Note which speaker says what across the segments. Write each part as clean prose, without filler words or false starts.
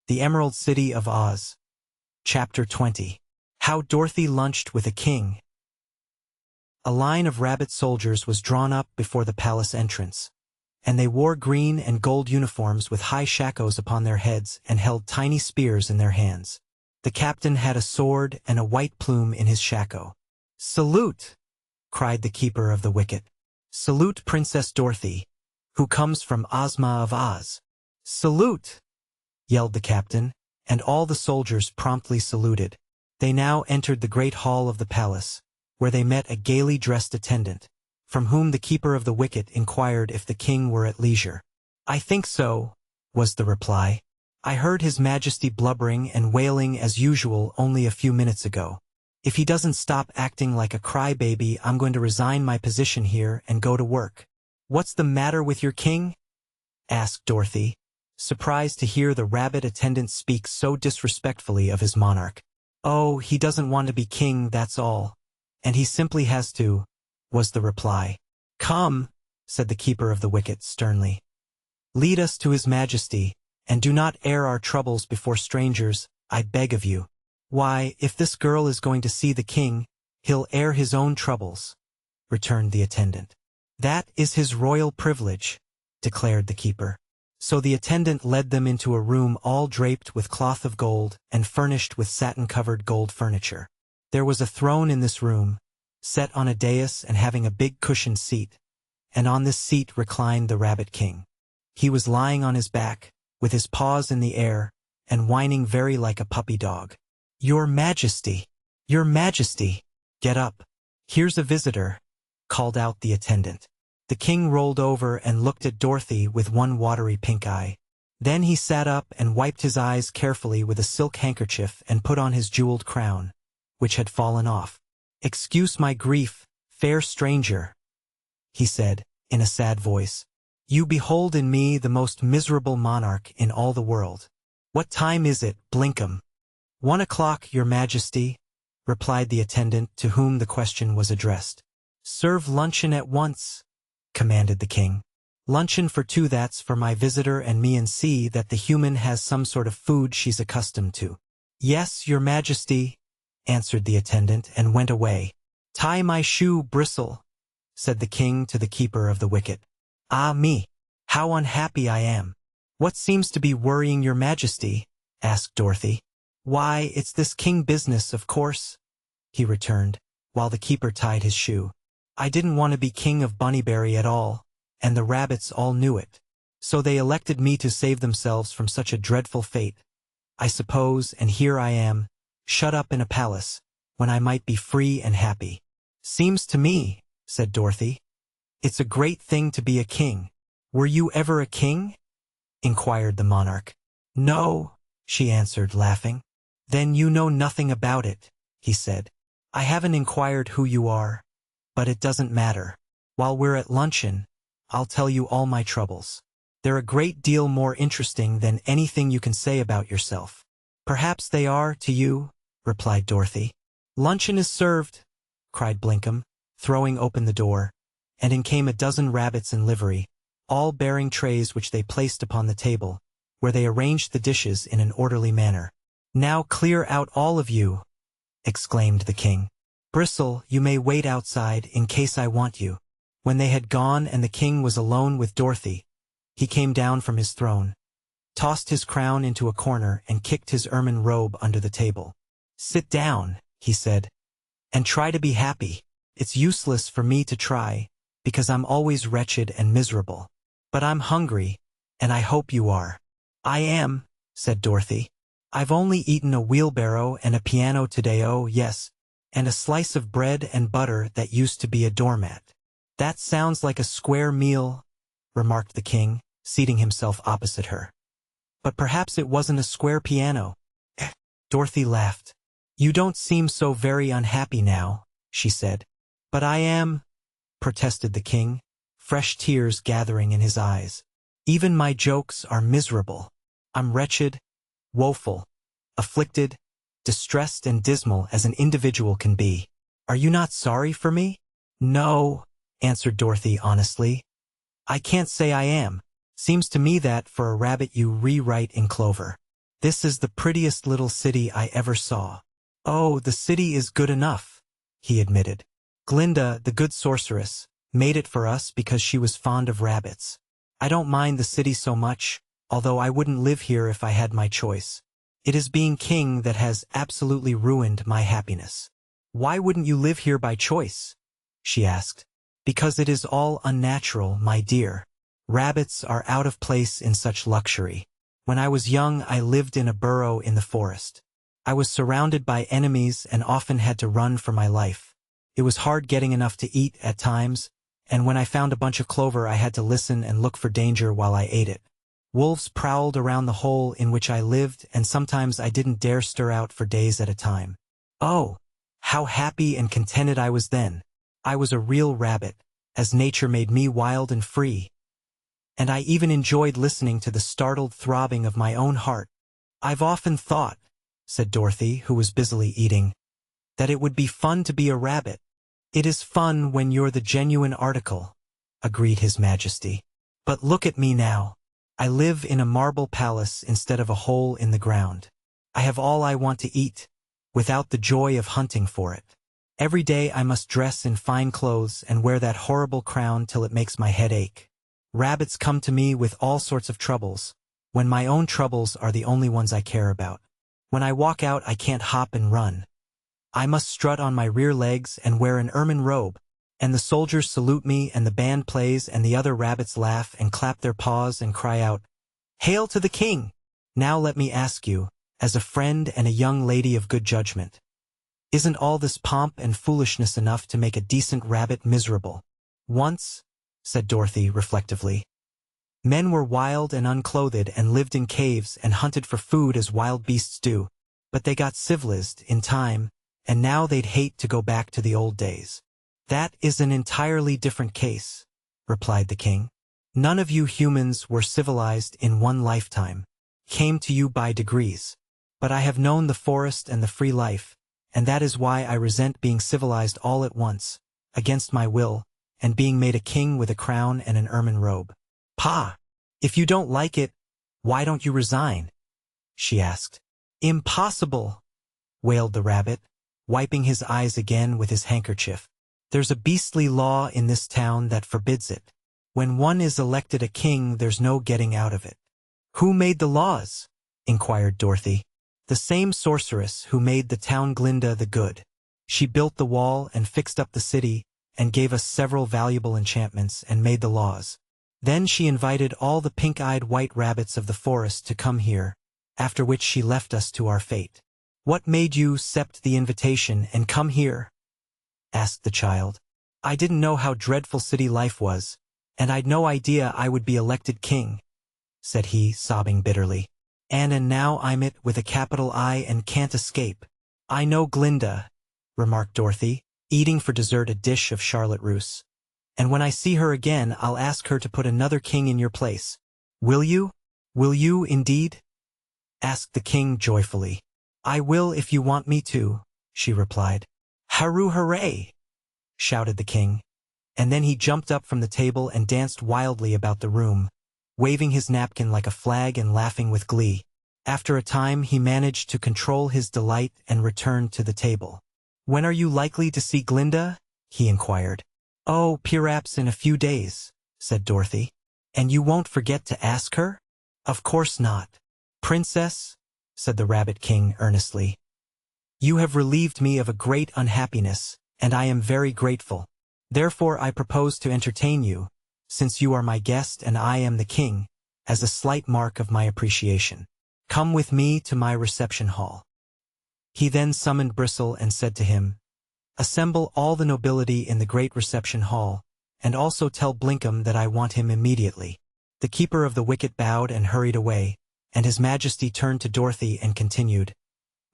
Speaker 1: The Emerald City of Oz. Chapter 20. How Dorothy Lunched with a King. A line of rabbit soldiers was drawn up before the palace entrance, and they wore green and gold uniforms with high shakos upon their heads and held tiny spears in their hands. The captain had a sword and a white plume in his shako. "Salute!" cried the keeper of the wicket. "Salute Princess Dorothy, who comes from Ozma of Oz." "Salute!" yelled the captain, and all the soldiers promptly saluted. They now entered the great hall of the palace, where they met a gaily dressed attendant, from whom the keeper of the wicket inquired if the king were at leisure. "I think so," was the reply. "I heard His Majesty blubbering and wailing as usual only a few minutes ago. If he doesn't stop acting like a crybaby, I'm going to resign my position here and go to work." "What's the matter with your king?" asked Dorothy, surprised to hear the rabbit attendant speak so disrespectfully of his monarch. "Oh, he doesn't want to be king, that's all. And he simply has to," was the reply. "Come," said the keeper of the wicket sternly. "Lead us to His Majesty, and do not air our troubles before strangers, I beg of you." "Why, if this girl is going to see the king, he'll air his own troubles," returned the attendant. "That is his royal privilege," declared the keeper. So the attendant led them into a room all draped with cloth of gold and furnished with satin-covered gold furniture. There was a throne in this room, set on a dais and having a big cushioned seat, and on this seat reclined the Rabbit King. He was lying on his back, with his paws in the air, and whining very like a puppy dog. "Your Majesty! Your Majesty! Get up! Here's a visitor," called out the attendant. The king rolled over and looked at Dorothy with one watery pink eye. Then he sat up and wiped his eyes carefully with a silk handkerchief and put on his jeweled crown, which had fallen off. "Excuse my grief, fair stranger," he said, in a sad voice. "You behold in me the most miserable monarch in all the world." "What time is it, Blinkum?" "1 o'clock, your Majesty," replied the attendant to whom the question was addressed. "Serve luncheon at once," commanded the king. "Luncheon for 2, that's for my visitor and me, and see that the human has some sort of food she's accustomed to." "Yes, your Majesty," answered the attendant and went away. "Tie my shoe, Bristle," said the king to the keeper of the wicket. "Ah me, how unhappy I am." "What seems to be worrying your Majesty?" asked Dorothy. "Why, it's this king business, of course," he returned, while the keeper tied his shoe. "I didn't want to be king of Bunnyberry at all, and the rabbits all knew it. So they elected me to save themselves from such a dreadful fate, I suppose, and here I am, shut up in a palace, when I might be free and happy." "Seems to me," said Dorothy, "it's a great thing to be a king." "Were you ever a king?" inquired the monarch. "No," she answered, laughing. "Then you know nothing about it," he said. "I haven't inquired who you are, but it doesn't matter. While we're at luncheon, I'll tell you all my troubles. They're a great deal more interesting than anything you can say about yourself." "Perhaps they are to you," replied Dorothy. "Luncheon is served," cried Blinkum, throwing open the door, and in came a dozen rabbits in livery, all bearing trays which they placed upon the table, where they arranged the dishes in an orderly manner. "Now clear out, all of you," exclaimed the king. "Bristle, you may wait outside in case I want you." When they had gone and the king was alone with Dorothy, he came down from his throne, tossed his crown into a corner and kicked his ermine robe under the table. "Sit down," he said, "and try to be happy." "It's useless for me to try, because I'm always wretched and miserable. But I'm hungry, and I hope you are." "I am," said Dorothy. "I've only eaten a wheelbarrow and a piano today, oh yes, and a slice of bread and butter that used to be a doormat." "That sounds like a square meal," remarked the king, seating himself opposite her. "But perhaps it wasn't a square piano." Dorothy laughed. "You don't seem so very unhappy now," she said. "But I am," protested the king, fresh tears gathering in his eyes. "Even my jokes are miserable. I'm wretched, woeful, afflicted, distressed and dismal as an individual can be. Are you not sorry for me?" "No," answered Dorothy honestly. "I can't say I am. Seems to me that for a rabbit you rewrite in clover." This is the prettiest little city I ever saw. Oh, the city is good enough, he admitted. Glinda, the good sorceress, made it for us because she was fond of rabbits. I don't mind the city so much, although I wouldn't live here if I had my choice. It is being king that has absolutely ruined my happiness. Why wouldn't you live here by choice? She asked. Because it is all unnatural, my dear. Rabbits are out of place in such luxury. When I was young, I lived in a burrow in the forest. I was surrounded by enemies and often had to run for my life. It was hard getting enough to eat at times, and when I found a bunch of clover I had to listen and look for danger while I ate it. Wolves prowled around the hole in which I lived, and sometimes I didn't dare stir out for days at a time. Oh, how happy and contented I was then. I was a real rabbit, as nature made me wild and free. And I even enjoyed listening to the startled throbbing of my own heart. I've often thought, said Dorothy, who was busily eating, that it would be fun to be a rabbit. It is fun when you're the genuine article, agreed His Majesty. But look at me now. I live in a marble palace instead of a hole in the ground. I have all I want to eat, without the joy of hunting for it. Every day I must dress in fine clothes and wear that horrible crown till it makes my head ache. Rabbits come to me with all sorts of troubles, when my own troubles are the only ones I care about. When I walk out I can't hop and run. I must strut on my rear legs and wear an ermine robe, and the soldiers salute me and the band plays and the other rabbits laugh and clap their paws and cry out, "Hail to the king!" Now let me ask you, as a friend and a young lady of good judgment, isn't all this pomp and foolishness enough to make a decent rabbit miserable? Once, said Dorothy reflectively, men were wild and unclothed and lived in caves and hunted for food as wild beasts do, but they got civilized in time, and now they'd hate to go back to the old days. That is an entirely different case, replied the king. None of you humans were civilized in one lifetime, came to you by degrees. But I have known the forest and the free life, and that is why I resent being civilized all at once, against my will, and being made a king with a crown and an ermine robe. Pa! If you don't like it, why don't you resign? She asked. Impossible! Wailed the rabbit, wiping his eyes again with his handkerchief. There's a beastly law in this town that forbids it. When one is elected a king, there's no getting out of it. Who made the laws? Inquired Dorothy. The same sorceress who made the town Glinda the Good. She built the wall and fixed up the city, and gave us several valuable enchantments and made the laws. Then she invited all the pink-eyed white rabbits of the forest to come here, after which she left us to our fate. What made you accept the invitation and come here? Asked the child. I didn't know how dreadful city life was, and I'd no idea I would be elected king, said he, sobbing bitterly. And now I'm it with a capital I and can't escape. I know Glinda, remarked Dorothy, eating for dessert a dish of Charlotte Russe. And when I see her again, I'll ask her to put another king in your place. Will you? Will you, indeed? Asked the king joyfully. I will if you want me to, she replied. Hurroo, hooray! Shouted the king. And then he jumped up from the table and danced wildly about the room, waving his napkin like a flag and laughing with glee. After a time he managed to control his delight and returned to the table. When are you likely to see Glinda? He inquired. Oh, perhaps in a few days, said Dorothy. And you won't forget to ask her? Of course not. Princess, said the Rabbit King earnestly, you have relieved me of a great unhappiness, and I am very grateful. Therefore I propose to entertain you, since you are my guest and I am the king, as a slight mark of my appreciation. Come with me to my reception hall. He then summoned Bristle and said to him, assemble all the nobility in the great reception hall, and also tell Blinkum that I want him immediately. The keeper of the wicket bowed and hurried away, and His Majesty turned to Dorothy and continued,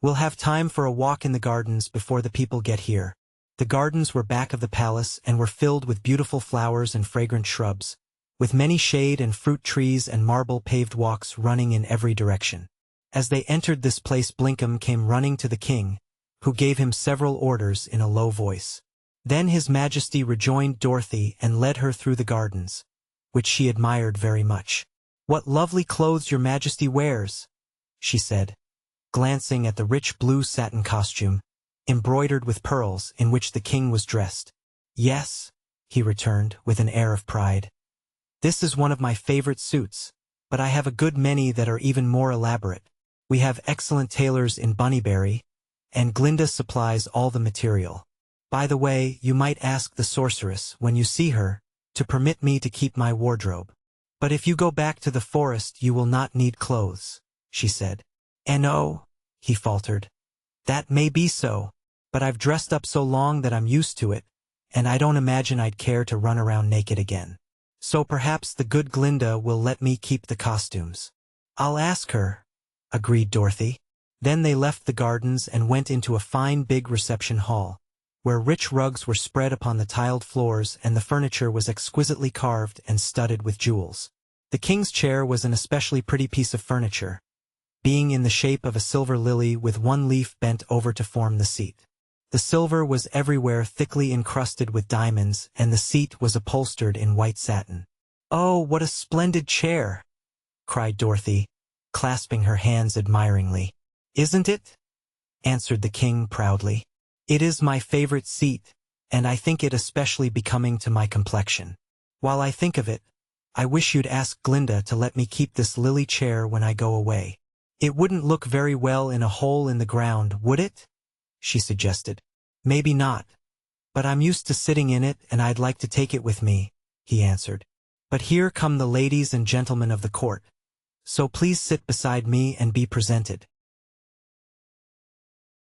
Speaker 1: we'll have time for a walk in the gardens before the people get here. The gardens were back of the palace and were filled with beautiful flowers and fragrant shrubs, with many shade and fruit trees and marble-paved walks running in every direction. As they entered this place, Blinkum came running to the king, who gave him several orders in a low voice. Then His Majesty rejoined Dorothy and led her through the gardens, which she admired very much. What lovely clothes your Majesty wears, she said, glancing at the rich blue satin costume, embroidered with pearls, in which the king was dressed. Yes, he returned, with an air of pride. This is one of my favorite suits, but I have a good many that are even more elaborate. We have excellent tailors in Bunnyberry, and Glinda supplies all the material. By the way, you might ask the sorceress, when you see her, to permit me to keep my wardrobe. But if you go back to the forest you will not need clothes, she said. And oh, he faltered. That may be so, but I've dressed up so long that I'm used to it, and I don't imagine I'd care to run around naked again. So perhaps the good Glinda will let me keep the costumes. I'll ask her, agreed Dorothy. Then they left the gardens and went into a fine big reception hall, where rich rugs were spread upon the tiled floors and the furniture was exquisitely carved and studded with jewels. The king's chair was an especially pretty piece of furniture, being in the shape of a silver lily with one leaf bent over to form the seat. The silver was everywhere thickly encrusted with diamonds, and the seat was upholstered in white satin. "Oh, what a splendid chair!" cried Dorothy, clasping her hands admiringly. "Isn't it?" answered the king proudly. "It is my favorite seat, and I think it especially becoming to my complexion. While I think of it, I wish you'd ask Glinda to let me keep this lily chair when I go away. It wouldn't look very well in a hole in the ground, would it?" she suggested. "Maybe not, but I'm used to sitting in it and I'd like to take it with me," he answered. "But here come the ladies and gentlemen of the court, so please sit beside me and be presented."